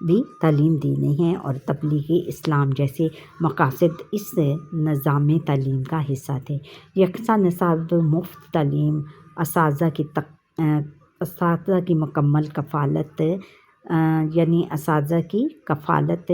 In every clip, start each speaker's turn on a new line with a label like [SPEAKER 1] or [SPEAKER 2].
[SPEAKER 1] بھی تعلیم دینی ہے اور تبلیغ اسلام جیسے مقاصد اس نظام تعلیم کا حصہ تھے۔ یکساں نصاب، مفت تعلیم، اساتذہ کی مکمل کفالت اساتذہ کی کفالت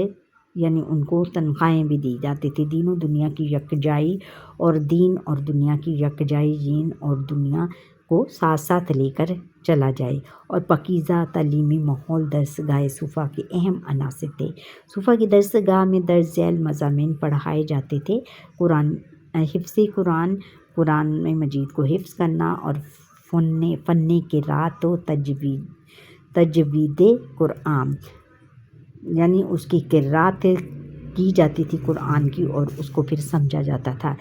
[SPEAKER 1] یعنی ان کو تنخواہیں بھی دی جاتی تھی۔ دین و دنیا کی یکجائی اور دین اور دنیا کی یکجائی، دین اور دنیا کو ساتھ ساتھ لے کر چلا جائے، اور پاکیزہ تعلیمی ماحول درسگاہ صوفہ کے اہم عناصر تھے۔ صوفہ کی درسگاہ میں درج ذیل مضامین پڑھائے جاتے تھے: حفظ قرآن، قرآن مجید کو حفظ کرنا، اور فن قرأت و تجوید قرآن، یعنی اس کی قرأت کی جاتی تھی قرآن کی اور اس کو پھر سمجھا جاتا تھا۔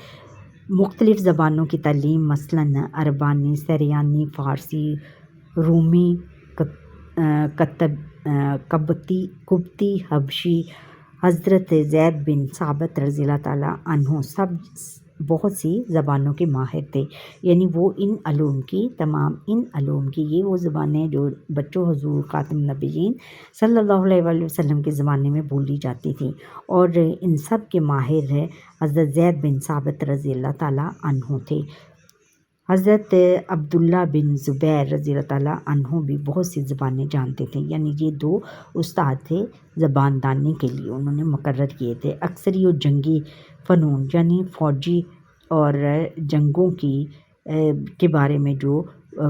[SPEAKER 1] مختلف زبانوں کی تعلیم، مثلاً عربانی، سریانی، فارسی، رومی، قبطی، حبشی۔ حضرت زید بن ثابت رضی اللہ تعالیٰ عنہ بہت سی زبانوں کے ماہر تھے، یعنی وہ ان علوم کی یہ وہ زبانیں جو بچوں حضور خاتم النبیین صلی اللہ علیہ وآلہ وسلم کے زمانے میں بولی جاتی تھیں، اور ان سب کے ماہر حضرت زید بن ثابت رضی اللہ تعالیٰ عنہ تھے۔ حضرت عبداللہ بن زبیر رضی اللہ تعالیٰ عنہ بھی بہت سی زبانیں جانتے تھے، یعنی یہ دو استاد تھے زبان دانی کے لیے، انہوں نے مقرر کیے تھے۔ عسکری و جنگی فنون، یعنی فوجی اور جنگوں کے بارے میں جو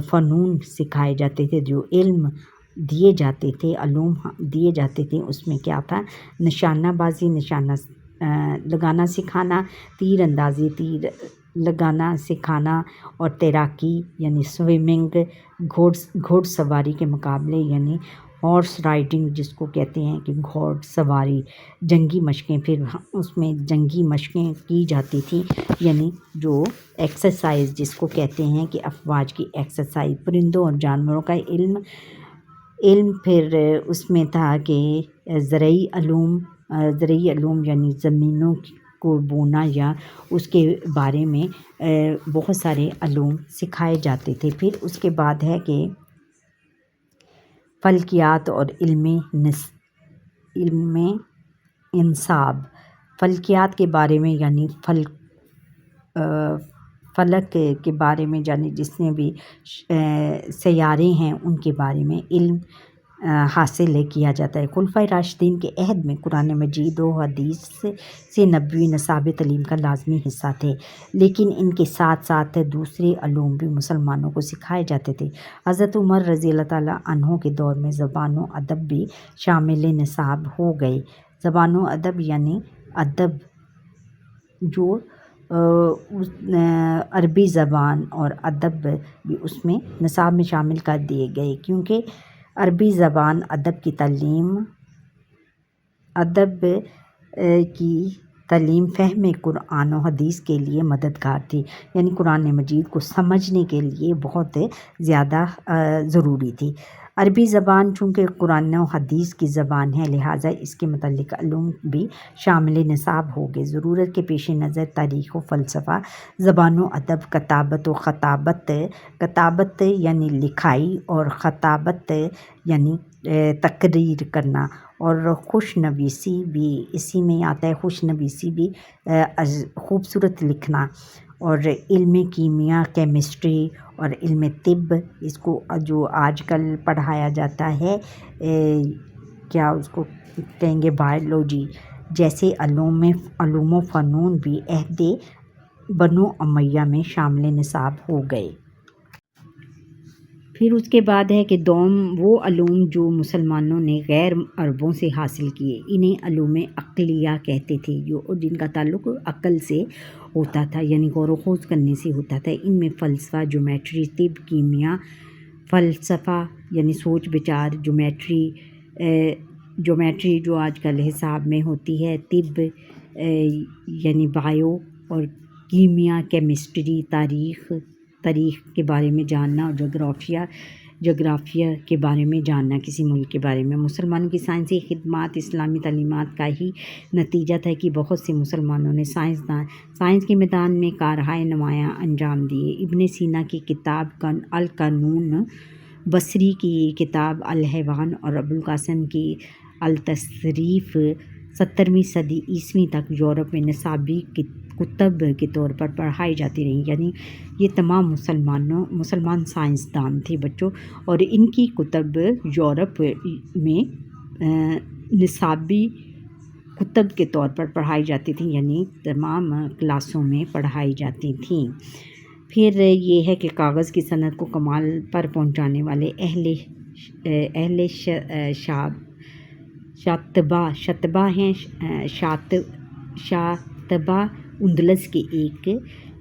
[SPEAKER 1] فنون سکھائے جاتے تھے، جو علم دیے جاتے تھے، علوم دیے جاتے تھے، اس میں کیا تھا؟ نشانہ بازی، نشانہ لگانا سکھانا، تیر اندازی، تیر لگانا سکھانا، اور تیراکی یعنی سوئمنگ، گھوڑ سواری کے مقابلے یعنی ہارس رائڈنگ جس کو کہتے ہیں کہ گھوڑ سواری، جنگی مشقیں، پھر اس میں جنگی مشقیں کی جاتی تھیں، یعنی جو ایکسرسائز جس کو کہتے ہیں کہ افواج کی ایکسرسائز، پرندوں اور جانوروں کا علم، پھر اس میں تھا کہ زرعی علوم یعنی زمینوں کو بونا یا اس کے بارے میں بہت سارے علوم سکھائے جاتے تھے۔ پھر اس کے بعد ہے کہ فلکیات اور علم انساب، فلکیات کے بارے میں یعنی فلک کے بارے میں، یعنی جتنے بھی سیارے ہیں ان کے بارے میں علم حاصل کیا جاتا ہے۔ خلفائے راشدین کے عہد میں قرآن مجید و حدیث سے نبوی نصاب تعلیم کا لازمی حصہ تھے، لیکن ان کے ساتھ ساتھ دوسرے علوم بھی مسلمانوں کو سکھائے جاتے تھے۔ حضرت عمر رضی اللہ تعالیٰ عنہ کے دور میں زبان و ادب بھی شامل نصاب ہو گئے۔ زبان و ادب یعنی ادب جو عربی زبان اور ادب بھی اس میں نصاب میں شامل کر دیے گئے، کیونکہ عربی زبان ادب کی تعلیم فہم قرآن و حدیث کے لیے مددگار تھی، یعنی قرآن مجید کو سمجھنے کے لیے بہت زیادہ ضروری تھی۔ عربی زبان چونکہ قرآن و حدیث کی زبان ہے، لہٰذا اس کے متعلق علوم بھی شامل نصاب ہو گئے۔ ضرورت کے پیش نظر تاریخ و فلسفہ، زبان و ادب، کتابت و خطابت، کتابت یعنی لکھائی اور خطابت یعنی تقریر کرنا، اور خوش نویسی بھی اسی میں آتا ہے، خوش نویسی بھی خوبصورت لکھنا، اور علم کیمیا، کیمسٹری اور علم طب، اس کو جو آج کل پڑھایا جاتا ہے کیا اس کو کہیں گے بائیولوجی جیسے علوم و فنون بھی عہد بنو امیہ میں شامل نصاب ہو گئے۔ پھر اس کے بعد ہے کہ دوم وہ علوم جو مسلمانوں نے غیر عربوں سے حاصل کیے، انہیں علوم عقلیہ کہتے تھے، جن کا تعلق عقل سے ہوتا تھا، یعنی غور و خوض کرنے سے ہوتا تھا۔ ان میں فلسفہ، جیومیٹری، طب، کیمیا، فلسفہ یعنی سوچ بچار، جیومیٹری جو آج کل حساب میں ہوتی ہے، طب یعنی بایو، اور کیمیا، کیمسٹری، تاریخ کے بارے میں جاننا، اور جغرافیہ کے بارے میں جاننا، کسی ملک کے بارے میں۔ مسلمانوں کی سائنسی خدمات اسلامی تعلیمات کا ہی نتیجہ تھا کہ بہت سے مسلمانوں نے سائنس کے میدان میں کارہائے نمایاں انجام دیے۔ ابن سینا کی کتاب القانون، بصری کی کتاب الحیوان، اور ابوالقاسم کی التصریف 17ویں صدی عیسوی تک یورپ میں نصابی کتب کے طور پر پڑھائی جاتی رہیں، یعنی یہ تمام مسلمان سائنسدان تھے بچوں، اور ان کی کتب یورپ میں نصابی کتب کے طور پر پڑھائی جاتی تھیں، یعنی تمام کلاسوں میں پڑھائی جاتی تھیں۔ پھر یہ ہے کہ کاغذ کی صنعت کو کمال پر پہنچانے والے اہل شاطبہ ہیں۔ شاطبہ اندلس کے ایک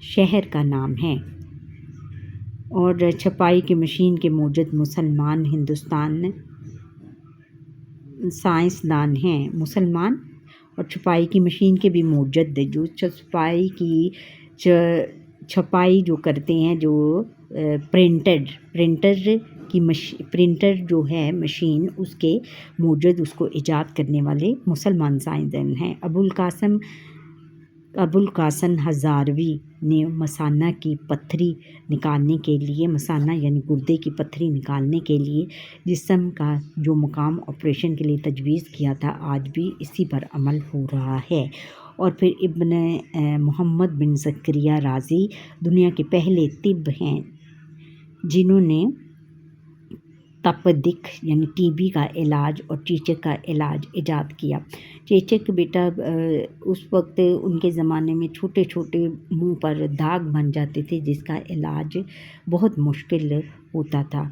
[SPEAKER 1] شہر کا نام ہے، اور چھپائی کی مشین کے موجد مسلمان ہندوستان سائنسدان ہیں۔ مسلمان اور چھپائی کی مشین کے بھی موجد، جو چھپائی جو کرتے ہیں، جو پرنٹر جو ہے مشین، اس کے موجد، اس کو ایجاد کرنے والے مسلمان سائنسدان ہیں۔ ابوالقاسم ہزاروی نے مثانہ کی پتھری نکالنے کے لیے، مثانہ یعنی گردے کی پتھری نکالنے کے لیے جسم کا جو مقام آپریشن کے لیے تجویز کیا تھا، آج بھی اسی پر عمل ہو رہا ہے۔ اور پھر ابن محمد بن زکریا رازی دنیا کے پہلے طب ہیں جنہوں نے تپدق یعنی ٹی بی کا علاج اور چیچک کا علاج ایجاد کیا۔ چیچک بیٹا اس وقت ان کے زمانے میں چھوٹے چھوٹے منہ پر داغ بن جاتے تھے، جس کا علاج بہت مشکل ہوتا تھا۔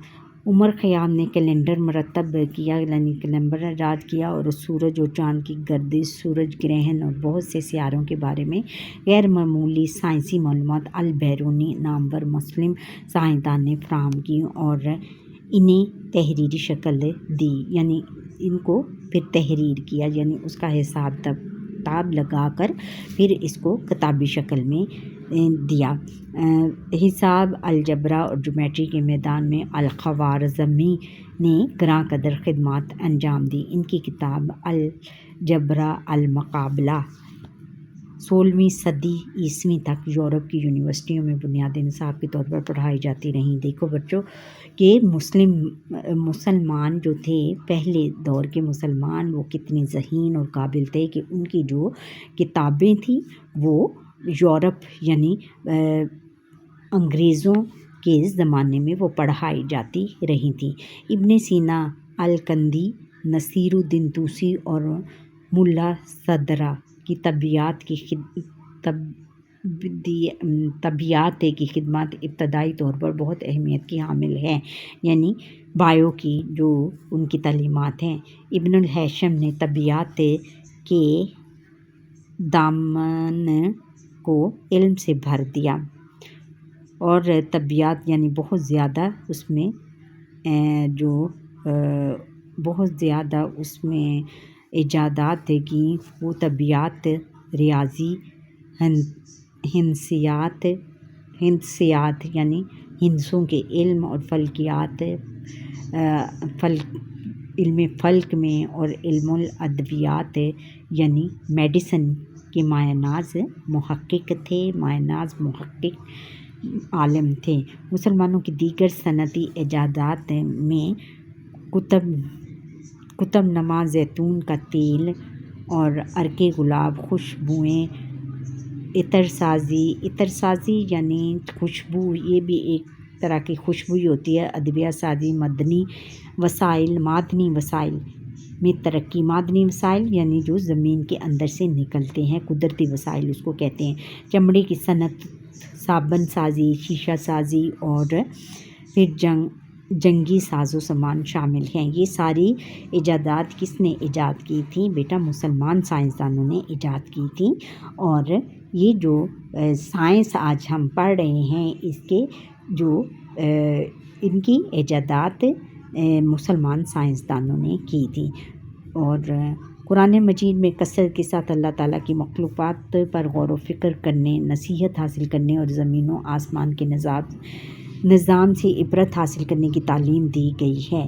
[SPEAKER 1] عمر خیام نے کیلنڈر مرتب کیا، یعنی کیلنڈر ایجاد کیا، اور سورج اور چاند کی گردش، سورج گرہن اور بہت سے سیاروں کے بارے میں غیر معمولی سائنسی معلومات البیرونی نامور مسلم سائنسدان نے فراہم کی اور انہیں تحریری شکل دی، یعنی ان کو پھر تحریر کیا، یعنی اس کا حساب کتاب لگا کر پھر اس کو کتابی شکل میں دیا۔ حساب، الجبرا اور جیومیٹری کے میدان میں الخوارزمی نے گراں قدر خدمات انجام دی۔ ان کی کتاب الجبرا المقابلہ 16ویں صدی عیسوی تک یورپ کی یونیورسٹیوں میں بنیادی نصاب کے طور پر پڑھائی جاتی رہیں۔ دیکھو بچوں کہ مسلمان جو تھے، پہلے دور کے مسلمان، وہ کتنے ذہین اور قابل تھے کہ ان کی جو کتابیں تھیں وہ یورپ یعنی انگریزوں کے زمانے میں وہ پڑھائی جاتی رہی تھیں۔ ابن سینا، الکندی، نصیر الدین طوسی اور ملا صدرہ کی طبیعیات کی خدمات ابتدائی طور پر بہت اہمیت کی حامل ہیں، یعنی بایو کی جو ان کی تعلیمات ہیں۔ ابن الہیثم نے طبیعیات کے دامن کو علم سے بھر دیا، اور طبیعیات یعنی بہت زیادہ اس میں ایجادات کی، وہ طبیعیات، ریاضی، ہندسیات یعنی ہندسوں کے علم، اور فلکیات، علم فلک میں، اور علم الادویات یعنی میڈیسن کے مایہ ناز محقق عالم تھے۔ مسلمانوں کی دیگر صنعتی ایجادات میں کتب نما، زیتون کا تیل اور عرق گلاب، خوشبوئیں، عطر سازی یعنی خوشبو، یہ بھی ایک طرح کی خوشبو ہوتی ہے، ادویہ سازی، معدنی وسائل میں ترقی، معدنی وسائل یعنی جو زمین کے اندر سے نکلتے ہیں، قدرتی وسائل اس کو کہتے ہیں، چمڑے کی صنعت، صابن سازی، شیشہ سازی، اور پھر جنگی ساز و سامان شامل ہیں۔ یہ ساری ایجادات کس نے ایجاد کی تھیں بیٹا؟ مسلمان سائنسدانوں نے ایجاد کی تھیں، اور یہ جو سائنس آج ہم پڑھ رہے ہیں، اس کے جو ان کی ایجادات مسلمان سائنسدانوں نے کی تھی۔ اور قرآن مجید میں کثرت کے ساتھ اللہ تعالیٰ کی مخلوقات پر غور و فکر کرنے، نصیحت حاصل کرنے اور زمین و آسمان کے نظام سے عبرت حاصل کرنے کی تعلیم دی گئی ہے۔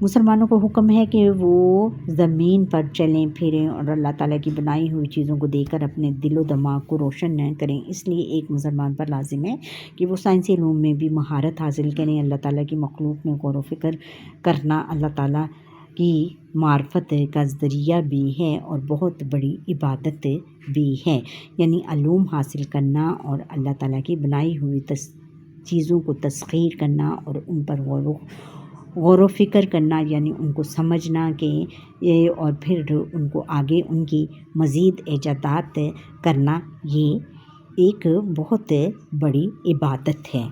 [SPEAKER 1] مسلمانوں کو حکم ہے کہ وہ زمین پر چلیں پھریں اور اللہ تعالیٰ کی بنائی ہوئی چیزوں کو دیکھ کر اپنے دل و دماغ کو روشن کریں۔ اس لیے ایک مسلمان پر لازم ہے کہ وہ سائنسی علوم میں بھی مہارت حاصل کریں۔ اللہ تعالیٰ کی مخلوق میں غور و فکر کرنا اللہ تعالیٰ کی معرفت کا ذریعہ بھی ہے اور بہت بڑی عبادت بھی ہے، یعنی علوم حاصل کرنا اور اللہ تعالیٰ کی بنائی ہوئی چیزوں کو تسخیر کرنا اور ان پر غور و فکر کرنا، یعنی ان کو سمجھنا کہ اور پھر ان کو آگے ان کی مزید ایجادات کرنا، یہ ایک بہت بڑی عبادت ہے۔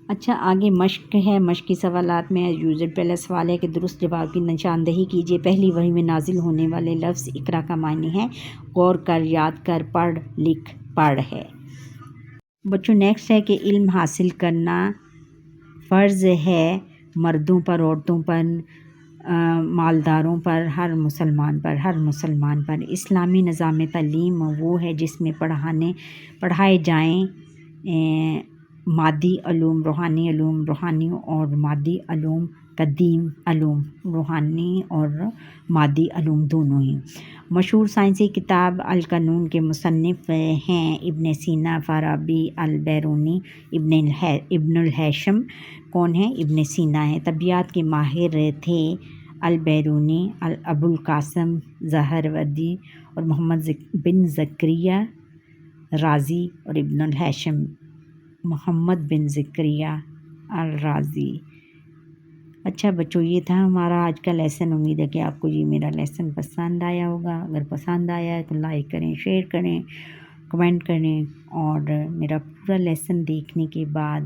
[SPEAKER 1] اچھا، آگے مشق ہے۔ مشقی سوالات میں یوزر پہلا سوال ہے کہ درست جواب کی نشاندہی کیجیے۔ پہلی وحی میں نازل ہونے والے لفظ اقرا کا معنی ہے غور کر، یاد کر، پڑھ، لکھ، پڑھ ہے۔ بچوں نیکسٹ ہے کہ علم حاصل کرنا فرض ہے مردوں پر، عورتوں پر، مالداروں پر، ہر مسلمان پر۔ اسلامی نظام تعلیم وہ ہے جس میں پڑھائے جائیں مادی علوم، روحانی اور مادی علوم، قدیم علوم، روحانی اور مادی علوم دونوں ہی۔ مشہور سائنسی کتاب القانون کے مصنف ہیں ابن سینا، فارابی، البیرونی۔ ابن الہیثم کون ہے؟ ابن سینا ہے۔ طبیعیات کے ماہر تھے البیرونی، ابوالقاسم زہروردی اور محمد بن زکریا رازی اور ابن الہیثم محمد بن زکریا الرازی۔ اچھا بچوں، یہ تھا ہمارا آج کا لیسن۔ امید ہے کہ آپ کو یہ میرا لیسن پسند آیا ہوگا۔ اگر پسند آیا ہے تو لائک کریں، شیئر کریں، کمنٹ کریں، اور میرا پورا لیسن دیکھنے کے بعد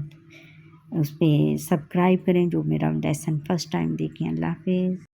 [SPEAKER 1] اس پہ سبسکرائب کریں جو میرا لیسن فرسٹ ٹائم دیکھیں۔ اللہ حافظ۔